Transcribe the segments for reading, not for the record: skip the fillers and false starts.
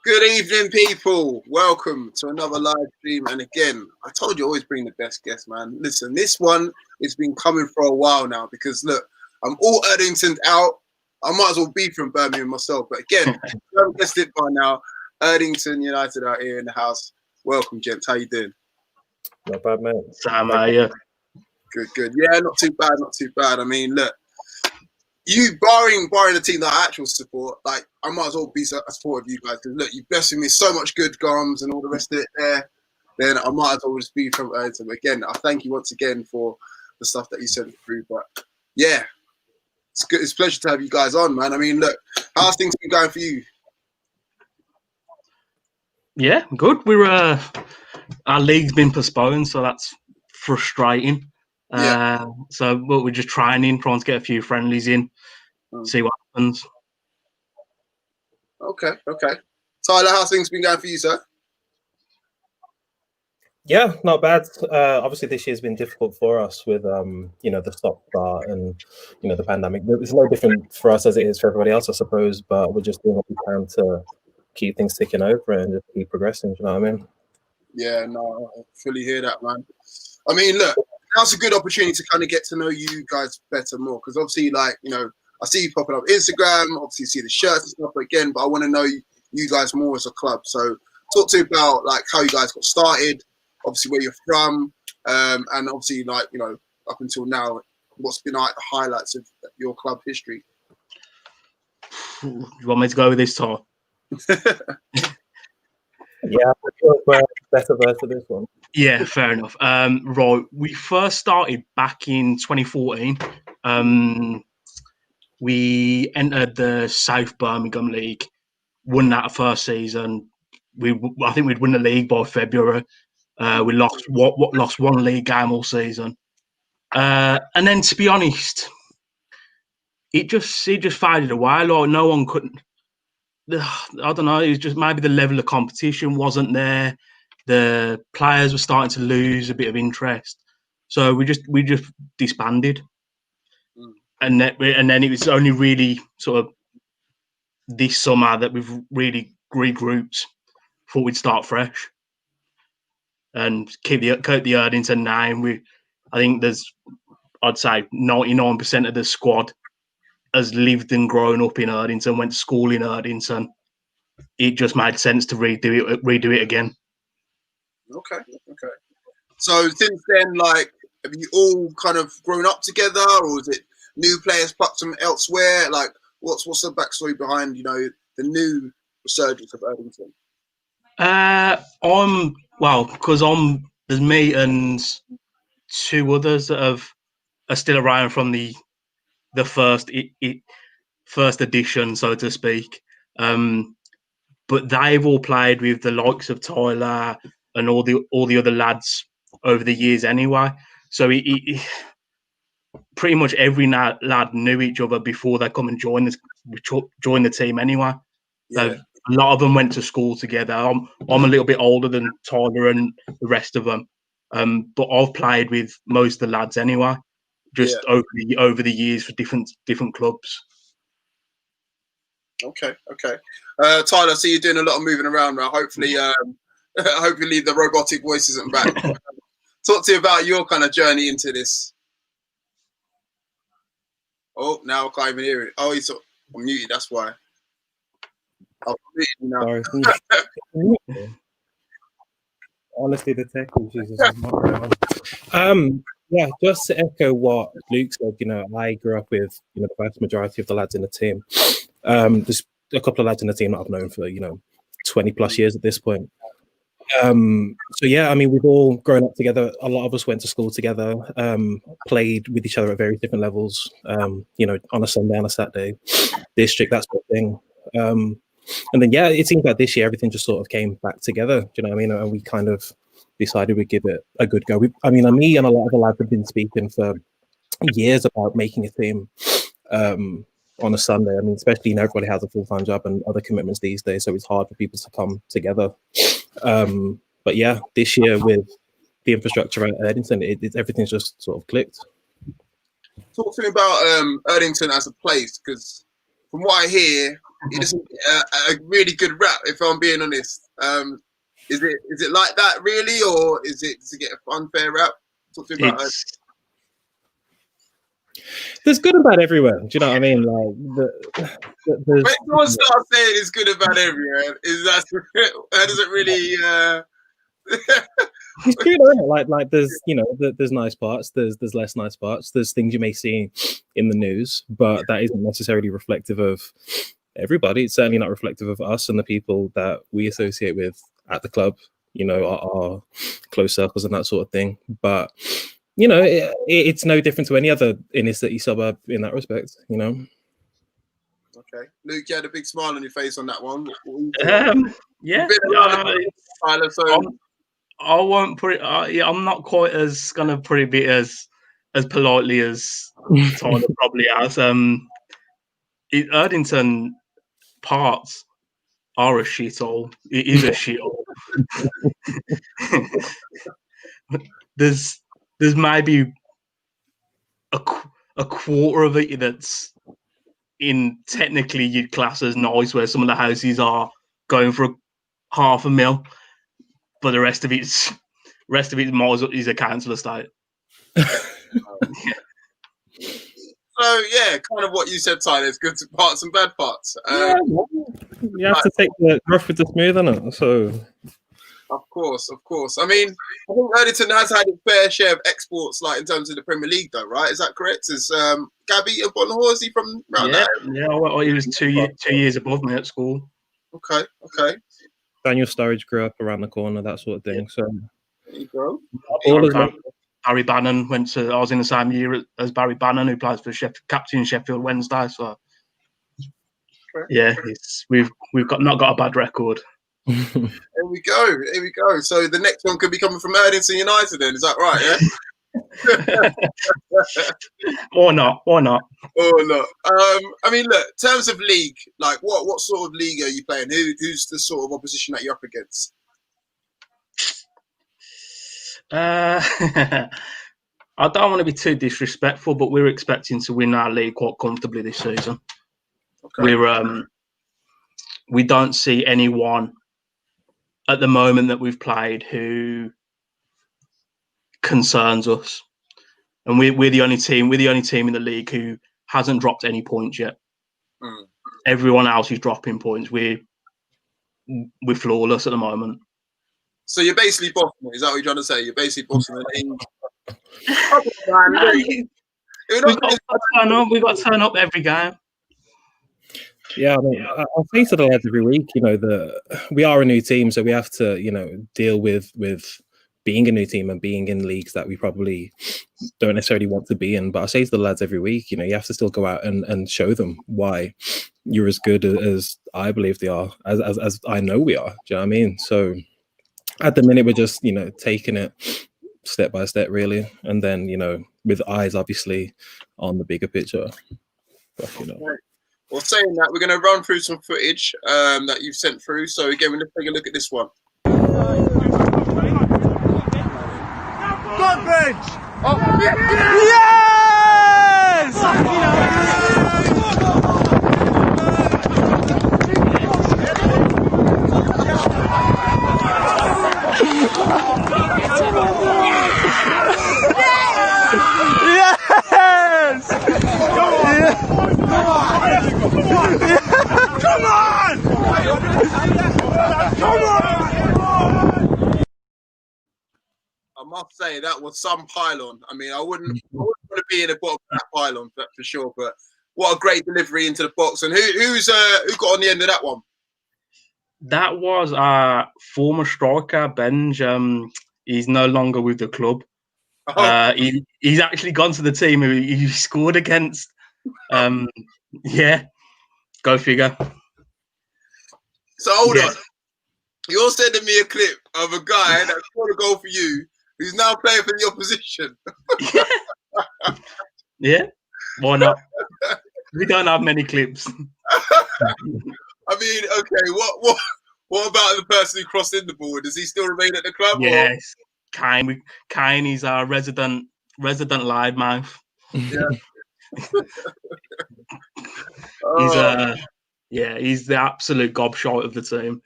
Good evening, people. Welcome to another live stream. And again, I told you always bring the best guests, man. Listen, this one has been coming for a while now because look, I'm all Erdington out. I might as well be from Birmingham myself. But again, you haven't guessed it by now. Erdington United out here in the house. Welcome, gents. How you doing? Not bad, mate. Sam, how are you? Good. Yeah, not too bad. I mean, look, you barring the team that I actually support, like I might as well be a supporter of you guys because look, you blessed me so much good gums and all the rest of it there. Then I might as well just be from Erdington. But again, I thank you once again for the stuff that you sent through. But yeah, it's good. It's a pleasure to have you guys on, man. I mean, look, how's things been going for you? Yeah, good. We're our league's been postponed, so that's frustrating. Yeah. So we're just trying to get a few friendlies in, see what happens. Okay. Tyler, how's things been going for you, sir? Yeah, not bad. Obviously, this year's been difficult for us with the stop-start and the pandemic. It's no different for us as it is for everybody else, I suppose. But we're just doing what we can to keep things ticking over and just keep progressing. Do you know what I mean? Yeah, no, I fully hear that, man. I mean, look, now's a good opportunity to kind of get to know you guys better more because obviously, like, I see you popping up Instagram, obviously see the shirts and stuff again, but I want to know you guys more as a club. So talk to me about like how you guys got started, obviously where you're from, and obviously like, up until now, what's been like the highlights of your club history. You want me to go with this, Tom? Yeah, better verse for this one. Yeah, fair enough. Right, we first started back in 2014. We entered the South Birmingham League, won that first season. I think we'd win the league by February. We lost one league game all season, and then to be honest, it just faded away. Like no one couldn't. I don't know. It was just maybe the level of competition wasn't there. The players were starting to lose a bit of interest, so we just disbanded. And then it was only really sort of this summer that we've really regrouped. Thought we'd start fresh and keep the Erdington name. I think I'd say 99% of the squad has lived and grown up in Erdington, went to school in Erdington. It just made sense to redo it again. Okay. So since then, like, have you all kind of grown up together, or is it new players plucked from elsewhere? Like, what's the backstory behind the new resurgence of Erdington? There's me and two others that are still around from the first edition, so to speak. But they've all played with the likes of Tyler and all the other lads over the years anyway. So pretty much every lad knew each other before they come and join the team anyway. Yeah. So a lot of them went to school together. I'm a little bit older than Tyler and the rest of them, but I've played with most of the lads anyway, just over the years for different clubs. Okay. Tyler, I see you're doing a lot of moving around now. Hopefully the robotic voice isn't back. Talk to you about your kind of journey into this. Oh, now I can't even hear it. Oh, I'm muted. That's why. I'm muted now. Honestly, the tech issues is not around. Yeah, just to echo what Luke said, I grew up with the vast majority of the lads in the team. There's a couple of lads in the team that I've known for 20 plus years at this point. So yeah, I mean, we've all grown up together. A lot of us went to school together, played with each other at very different levels. On a Sunday, on a Saturday, district, that sort of thing. And then it seems like this year everything just sort of came back together. Do you know what I mean? And we kind of decided we'd give it a good go. Me and a lot of the lads have been speaking for years about making a team on a Sunday. I mean, especially everybody has a full-time job and other commitments these days, so it's hard for people to come together. But yeah, this year with the infrastructure at Erdington, everything's just sort of clicked. Talk to me about Erdington as a place, because from what I hear, he doesn't get a really good rap. If I'm being honest, is it like that really, or does it get an unfair rap? Talk to me about it. There's good and bad everywhere. Do you know what I mean? Like, when someone starts saying it's good and bad everywhere, that doesn't really. It's true, though. Like there's there's nice parts, there's less nice parts, there's things you may see in the news, but that isn't necessarily reflective of everybody. It's certainly not reflective of us and the people that we associate with at the club, our close circles and that sort of thing. But it's no different to any other inner city suburb in that respect. Okay, Luke, you had a big smile on your face on that one. Yeah. I won't put it. I'm not quite as gonna put it as politely as Tyler probably has. Erdington parts are a shithole. It is a shithole. There's maybe a quarter of it that's in technically you'd class as nice, where some of the houses are going for $500,000, but the rest of it's is a council estate. So yeah, kind of what you said, Tyler. There's good parts and bad parts. You have to take the rough with the smooth, innit? So. Of course. I mean, I think Erdington has had a fair share of exports, like in terms of the Premier League, though, right? Is that correct? Is Gabby Bonhor, is he from around there? Yeah. Well, he was 2 years above me at school. Okay. Daniel Sturridge grew up around the corner, that sort of thing. So there you go. Barry Bannon I was in the same year as Barry Bannon, who plays for captain Sheffield Wednesday. So yeah, we've not got a bad record. Here we go. So the next one could be coming from Erdington United then, is that right, yeah? Or not. I mean, look, in terms of league, like what sort of league are you playing? Who's the sort of opposition that you're up against? I don't want to be too disrespectful, but we're expecting to win our league quite comfortably this season. Okay. We don't see anyone at the moment that we've played who concerns us, and we're the only team. We're the only team in the league who hasn't dropped any points yet. Everyone else is dropping points. We're flawless at the moment. So you're basically bossing it. Is that what you're trying to say? You're basically bossing the league. We've got to turn up every game. Yeah, I mean, I'll say to the lads every week, we are a new team, so we have to, deal with being a new team and being in leagues that we probably don't necessarily want to be in. But I say to the lads every week, you have to still go out and show them why you're as good as I believe they are, as I know we are. Do you know what I mean? So at the minute, we're just, taking it step by step, really, and then, with eyes obviously on the bigger picture. But, Well, saying that, we're going to run through some footage that you've sent through. So again, let's take a look at this one. Good bench! Oh, yes! Yes! Come on! I must say that was some pylon. I mean, I wouldn't want to be in the bottom of that pylon for sure. But what a great delivery into the box! And who got on the end of that one? That was our former striker, Benj. He's no longer with the club. He's actually gone to the team who he scored against. Yeah, go figure. So hold on. You're sending me a clip of a guy that scored a goal for you, who's now playing for the opposition. Yeah, why not? We don't have many clips. I mean, okay, what about the person who crossed in the ball? Does he still remain at the club? Yes, Kane is our resident loudmouth. Yeah. Yeah, he's the absolute gobshite of the team.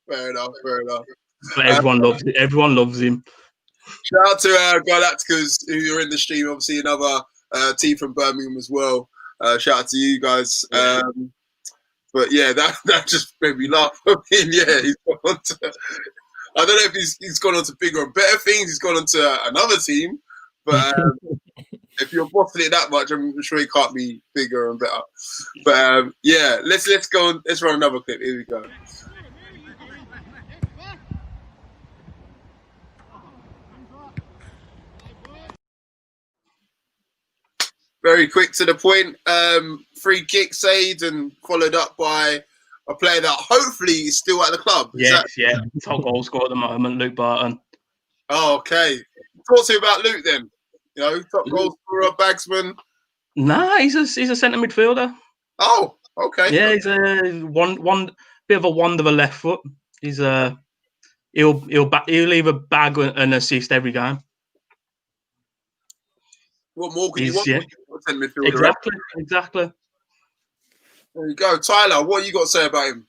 Fair enough. Fair enough. But everyone loves it. Everyone loves him. Shout out to Galacticos who are in the stream. Obviously, another team from Birmingham as well. Shout out to you guys. Yeah. But yeah, that just made me laugh. I mean, yeah, he's gone on to, I don't know if he's gone on to bigger and better things. He's gone on to another team. But if you're bossing it that much, I'm sure he can't be bigger and better. But yeah, let's go on. Let's run another clip. Here we go. Very quick to the point. Free kick saved and followed up by a player that hopefully is still at the club. Yeah. Top goal scorer at the moment, Luke Barton. Oh, okay. Talk to me about Luke then. You know, top goal scorer, bagsman. Nah, he's a centre midfielder. Oh, okay. Yeah, he's a one bit of a wand of a left foot. He's he'll either bag an assist every game. What more can you want? Yeah. Midfielder, Exactly. There you go, Tyler. What you got to say about him?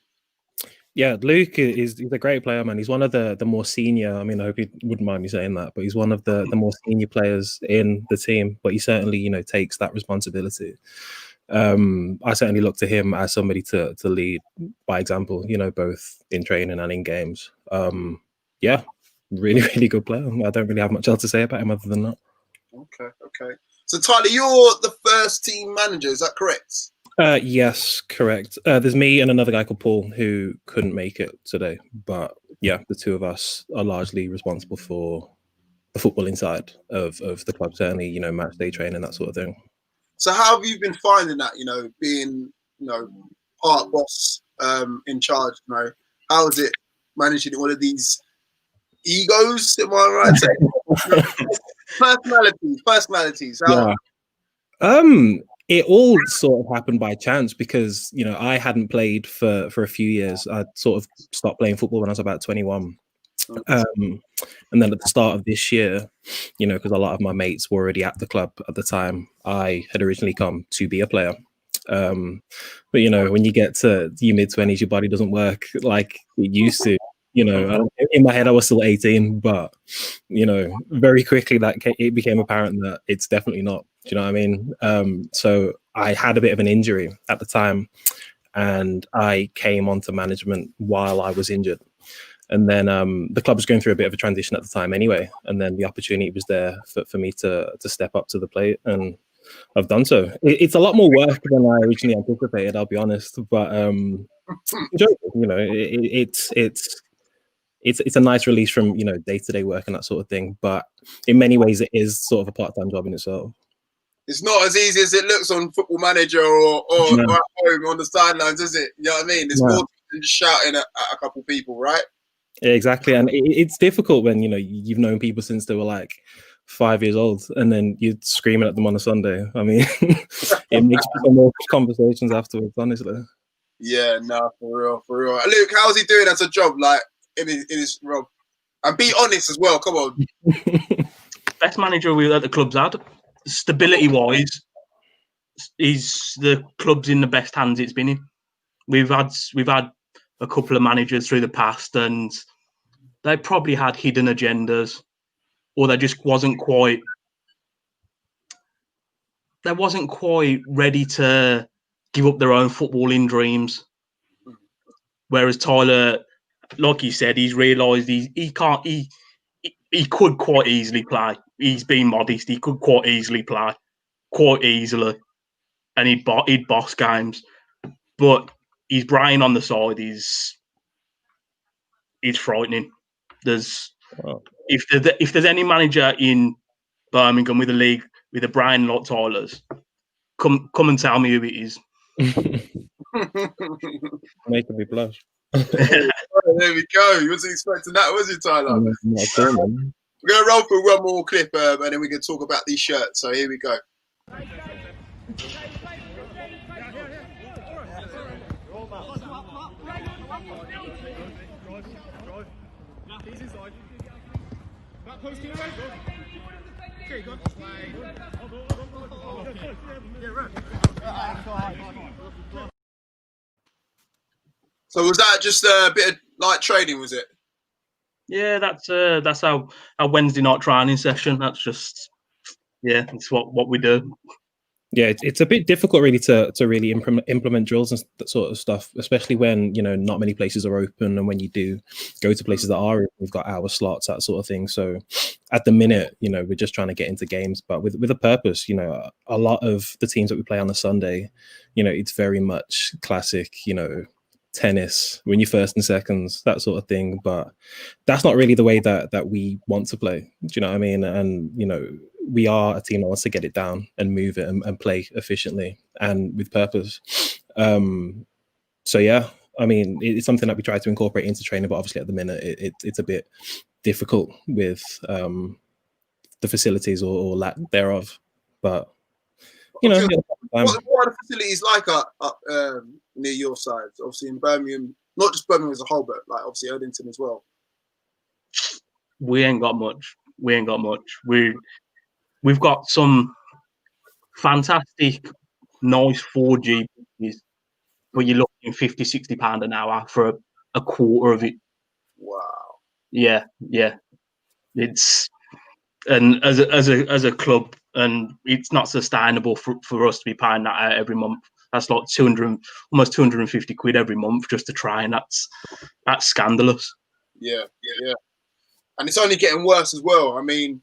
Yeah, Luke he's a great player, man. He's one of the more senior. I mean, I hope you wouldn't mind me saying that, but he's one of the more senior players in the team. But he certainly, takes that responsibility. I certainly look to him as somebody to lead by example. Both in training and in games. Yeah, really, really good player. I don't really have much else to say about him other than that. Okay. So Tyler, you're the first team manager. Is that correct? Yes, correct. There's me and another guy called Paul who couldn't make it today. But yeah, the two of us are largely responsible for the footballing side of the club, certainly, match day training, that sort of thing. So how have you been finding that, being, part boss, in charge, how is it managing all of these egos, am I right? Personalities. How? Yeah. It all sort of happened by chance because, I hadn't played for a few years. I sort of stopped playing football when I was about 21. And then at the start of this year, because a lot of my mates were already at the club at the time, I had originally come to be a player. But, when you get to your mid-20s, your body doesn't work like it used to. In my head, I was still 18, but, very quickly it became apparent that it's definitely not. Do you know what I mean? So I had a bit of an injury at the time and I came onto management while I was injured. And then the club was going through a bit of a transition at the time anyway. And then the opportunity was there for me to step up to the plate, and I've done so. It's a lot more work than I originally anticipated, I'll be honest. But it's a nice release from day-to-day work and that sort of thing. But in many ways, it is sort of a part-time job in itself. It's not as easy as it looks on Football Manager or at home on the sidelines, is it? You know what I mean? It's more than just shouting at a couple people, right? Yeah, exactly. And it's difficult when, you've known people since they were like 5 years old and then you're screaming at them on a Sunday. I mean, it makes for more conversations afterwards, honestly. Yeah, no, for real. Luke, how's he doing as a job, like in his role? And be honest as well, come on. Best manager that the club's had. Stability-wise, the club's in the best hands it's been in. We've had a couple of managers through the past, and they probably had hidden agendas, or they just wasn't quite ready to give up their own footballing dreams. Whereas Tyler, like he said, he's realised he could quite easily play. He's been modest. He could quite easily play, quite easily, and he'd boss games. But his brain on the side is frightening. If there's any manager in Birmingham with a brain like Tyler's, come and tell me who it is. Making me blush. There we go. You wasn't expecting that, was you, Tyler? We're going to roll through one more clip and then we can talk about these shirts. So here we go. So was that just a bit of light training? Was it? Yeah, that's our Wednesday night training session. That's just it's what we do. Yeah, it's a bit difficult really to really implement drills and that sort of stuff, especially when not many places are open, and when you do go to places that are open, we've got hour slots, that sort of thing. So at the minute, we're just trying to get into games, but with a purpose. A lot of the teams that we play on a Sunday, it's very much classic, tennis, win your first and seconds, that sort of thing. But that's not really the way that we want to play. Do you know what I mean? And we are a team that wants to get it down and move it and play efficiently and with purpose. So yeah, I mean, it's something that we try to incorporate into training, but obviously at the minute it's a bit difficult with the facilities or lack thereof. But what are the facilities like up near your side? Obviously in Birmingham, not just Birmingham as a whole, but like obviously Erdington as well. We ain't got much. We've got some fantastic, nice 4G, but you're looking £50-60 an hour for a quarter of it. Wow. Yeah. It's and as a club, and it's not sustainable for us to be paying that out every month. That's like almost 250 quid every month just to try, and that's scandalous. Yeah. And it's only getting worse as well. I mean,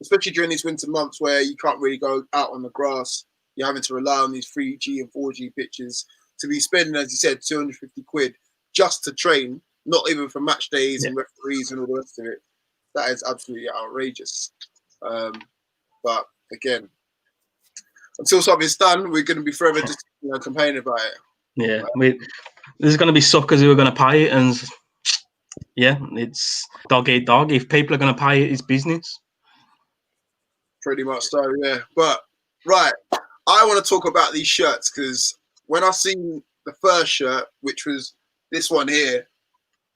especially during these winter months where you can't really go out on the grass, you're having to rely on these 3G and 4G pitches to be spending, as you said, 250 quid just to train, not even for match days and referees and all the rest of it. That is absolutely outrageous. But again, until something's done, we're going to be forever just complaining about it. Yeah, there's going to be suckers who are going to pay it, and it's dog eat dog. If people are going to pay it, it's business. Pretty much so, yeah. But right, I want to talk about these shirts because when I seen the first shirt, which was this one here,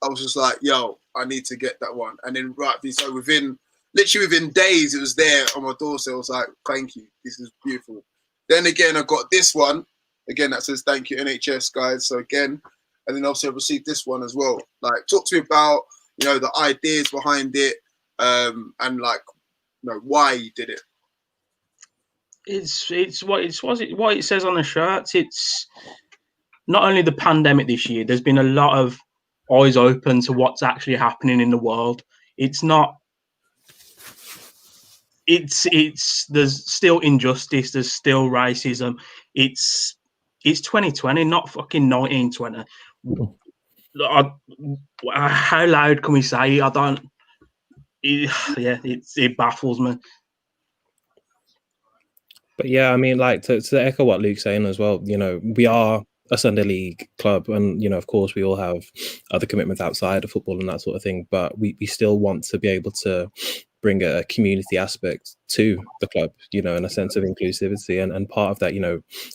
I was just like, yo, I need to get that one. And then so within days, it was there on my doorstep. I was like, thank you. This is beautiful. Then again, I got this one. Again, that says thank you, NHS guys. So again, and then obviously I received this one as well. Like, talk to me about, the ideas behind it, and like, why you did it. It's what it says on the shirts. It's not only the pandemic this year. There's been a lot of eyes open to what's actually happening in the world. It's not. It's there's still injustice. There's still racism. It's 2020, not fucking 1920. How loud can we say? I don't. It baffles me. But yeah, I mean, like to echo what Luke's saying as well, we are a Sunday league club, and of course we all have other commitments outside of football and that sort of thing, but we still want to be able to bring a community aspect to the club, and a sense of inclusivity, and part of that,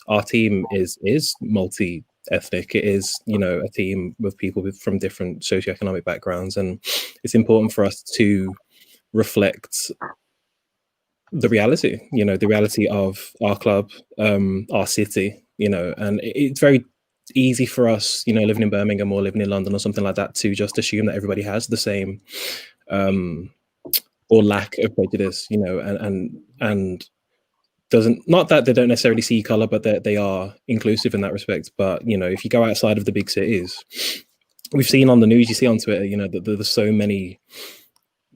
our team is multi-ethnic. It is a team with people from different socioeconomic backgrounds, and it's important for us to reflect the reality of our club, our city, and it's very easy for us, living in Birmingham or living in London or something like that, to just assume that everybody has the same or lack of prejudice, and doesn't, not that they don't necessarily see color, but that they are inclusive in that respect. But if you go outside of the big cities, we've seen on the news, you see on Twitter, that there's so many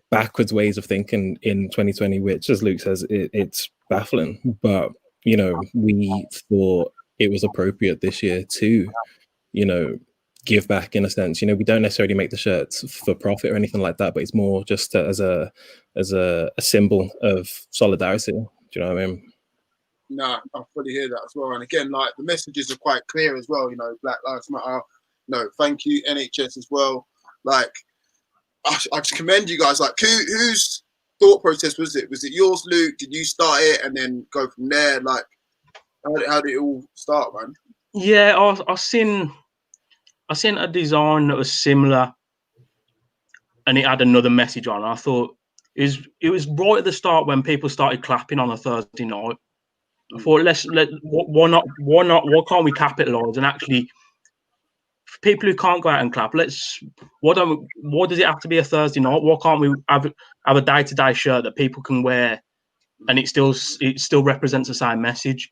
backwards ways of thinking in 2020, which, as Luke says, it's baffling. But we thought it was appropriate this year to give back, in a sense. We don't necessarily make the shirts for profit or anything like that, but it's more just as a symbol of solidarity. Do you know what I mean? No, I fully hear that as well. And again, like, the messages are quite clear as well. Black Lives Matter. Thank you, NHS as well. Like, I just commend you guys. Like, whose thought process was it? Was it yours, Luke? Did you start it and then go from there? Like, how did it all start, man? Yeah, I seen a design that was similar, and it had another message on. I thought it was right at the start when people started clapping on a Thursday night. I thought, why can't we capitalise and actually people who can't go out and clap, why does it have to be a Thursday night? Why can't we have a day-to-day shirt that people can wear and it still represents the same message?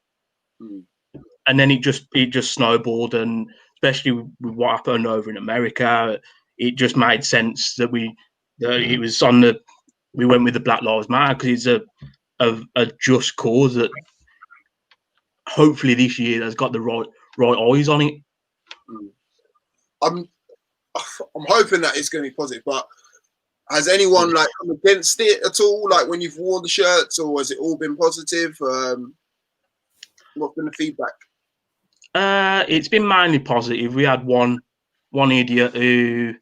And then it just snowballed, and especially with what happened over in America, it just made sense that we went with the Black Lives Matter, because it's a just cause that hopefully this year has got the right eyes on it. I'm hoping that it's going to be positive, but has anyone like come against it at all? Like when you've worn the shirts, or has it all been positive? What's been the feedback? It's been mainly positive. We had one idiot who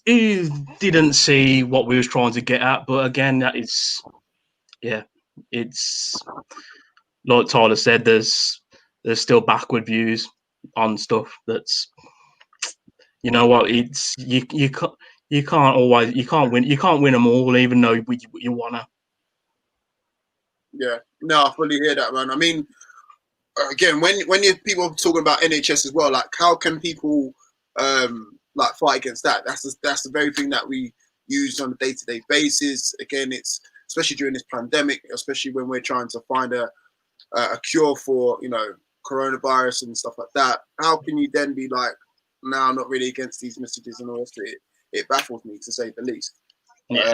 didn't see what we was trying to get at, but again, it's like Tyler said, there's still backward views on stuff that's, you know what, it's you can't win them all, even though you wanna. Yeah, no, I fully hear that, man. I mean, again, when people are talking about NHS as well, like how can people like fight against that? That's the very thing that we use on a day-to-day basis. Again, it's especially during this pandemic, especially when we're trying to find a cure for, you know, coronavirus and stuff like that. How can you then be like, no, I'm not really against these messages and all this? It baffles me, to say the least. Yeah,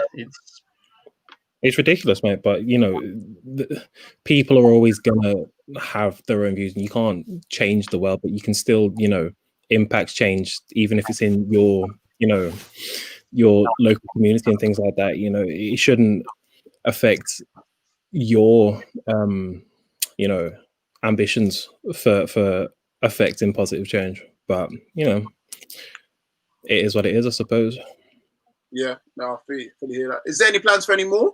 it's ridiculous, mate. But you know, people are always gonna have their own views, and you can't change the world, but you can still, you know, impact change, even if it's in your, you know, your local community and things like that. You know, it shouldn't affect your, you know, ambitions for affecting positive change. But you know, it is what it is, I suppose. Yeah, no, I fully hear that. Is there any plans for any more?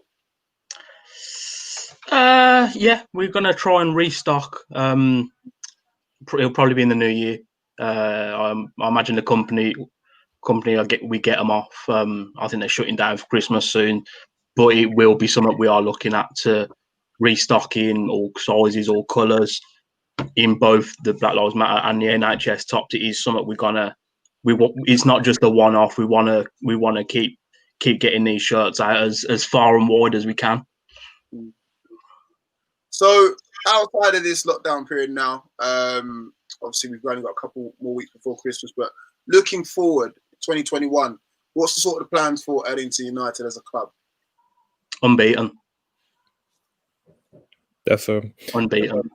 Yeah, we're gonna try and restock. It'll probably be in the new year. I imagine the company we get them off. I think they're shutting down for Christmas soon, but it will be something we are looking at to restock in all sizes, all colours, in both the Black Lives Matter and the NHS tops. It is something it's not just a one-off. We wanna keep getting these shirts out as far and wide as we can. So outside of this lockdown period now, obviously we've only got a couple more weeks before Christmas, but looking forward, 2021, what's the sort of plans for Erdington United as a club? Unbeaten. Definitely Unbeaten.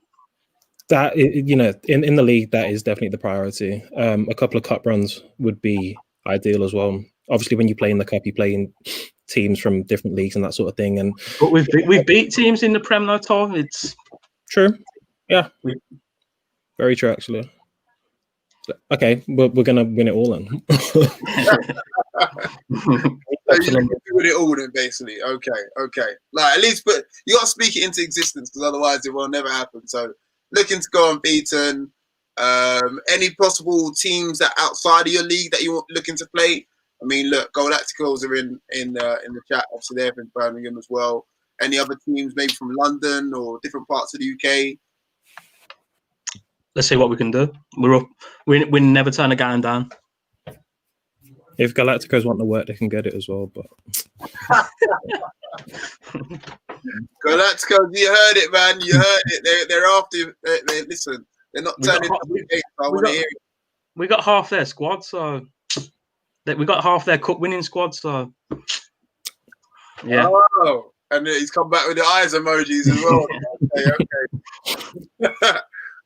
That, you know, in the league, that is definitely the priority. A couple of cup runs would be ideal as well. Obviously, when you play in the cup, you play in teams from different leagues and that sort of thing. But we've beat teams in the Prem though, Tom. It's true. Yeah, very true, actually. Okay, we're gonna win it all then. So you can do it all then, basically. Okay. Like, at least, but you got to speak it into existence, because otherwise it will never happen. So looking to go unbeaten. Any possible teams that outside of your league that you're looking to play? I mean, look, Galacticos are in the chat. Obviously, they're in Birmingham as well. Any other teams, maybe from London or different parts of the UK? Let's see what we can do. We're up. We never turn a game down. If Galacticos want the work, they can get it as well. But Galacticos, you heard it, man. You heard it. They're after. They listen. They're not turning. I want to hear it. We got half their squad, so we got half their cup winning squad. So yeah. Oh, and he's come back with the eyes emojis as well. Okay.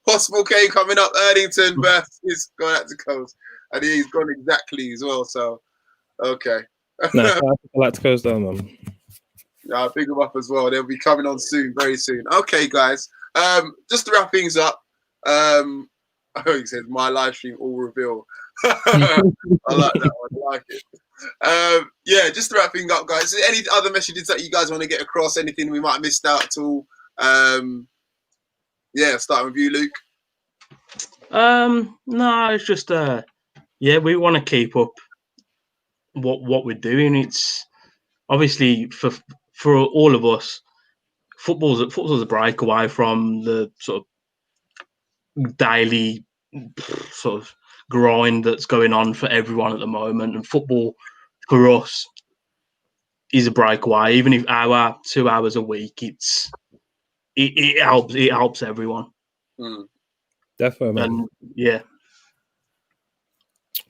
Possible game coming up. Erdington versus Galacticos, and he's gone exactly as well. So okay. No, Galacticos down, man. Yeah, big them up as well. They'll be coming on soon, very soon. Okay, guys. Just to wrap things up. I know he says my live stream all reveal. I like that one. I like it. Yeah, just to wrap things up, guys. Any other messages that you guys want to get across? Anything we might have missed out at all? Yeah, starting with you, Luke. No, it's just yeah, we want to keep up what we're doing. It's obviously for all of us, football's a break away from the sort of daily sort of grind that's going on for everyone at the moment. And football, for us, is a breakaway. Even if our 2 hours a week, it helps everyone. Definitely, man. And yeah.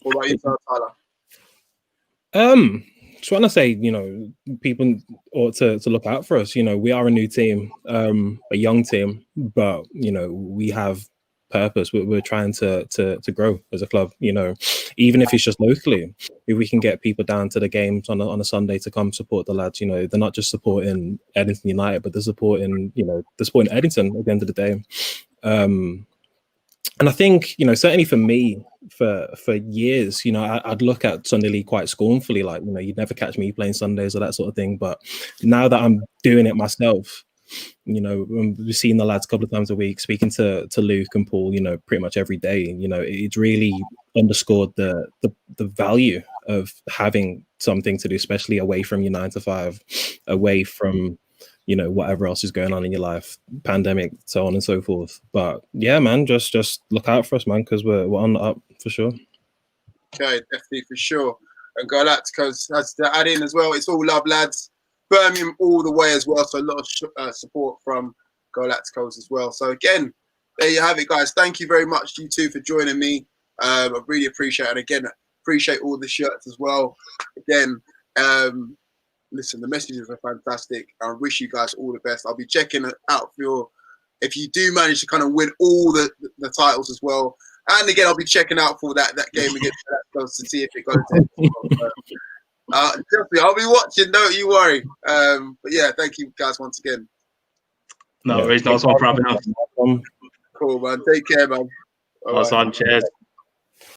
What about you, Tyler? Just want to say, people ought to look out for us. We are a new team, a young team, but we have purpose. We're trying to grow as a club. Even if it's just locally, if we can get people down to the games on a Sunday to come support the lads. They're not just supporting Erdington United, but they're supporting Erdington at the end of the day. And I think, certainly for me, for years, I'd look at Sunday League quite scornfully, like, you'd never catch me playing Sundays or that sort of thing. But now that I'm doing it myself, we've seen the lads a couple of times a week, speaking to Luke and Paul, pretty much every day. It's really underscored the value of having something to do, especially away from your 9 to 5, away from whatever else is going on in your life, pandemic, so on and so forth. But yeah, man, just look out for us, man, because we're on the up for sure. Okay, definitely for sure. And Galacticos has to add in as well. It's all love, lads. Birmingham all the way as well. So a lot of support from Galacticos as well. So again, there you have it, guys. Thank you very much, you two, for joining me. I really appreciate it. And again, appreciate all the shirts as well. Again, listen, the messages are fantastic. I wish you guys all the best. I'll be checking it out for if you do manage to kind of win all the titles as well. And again, I'll be checking out for that game against Galacticos to see if it goes to definitely, I'll be watching. Don't you worry. But yeah, thank you guys once again. No worries. Nice one for having us. Cool, man. Take care, man. Nice one. Cheers.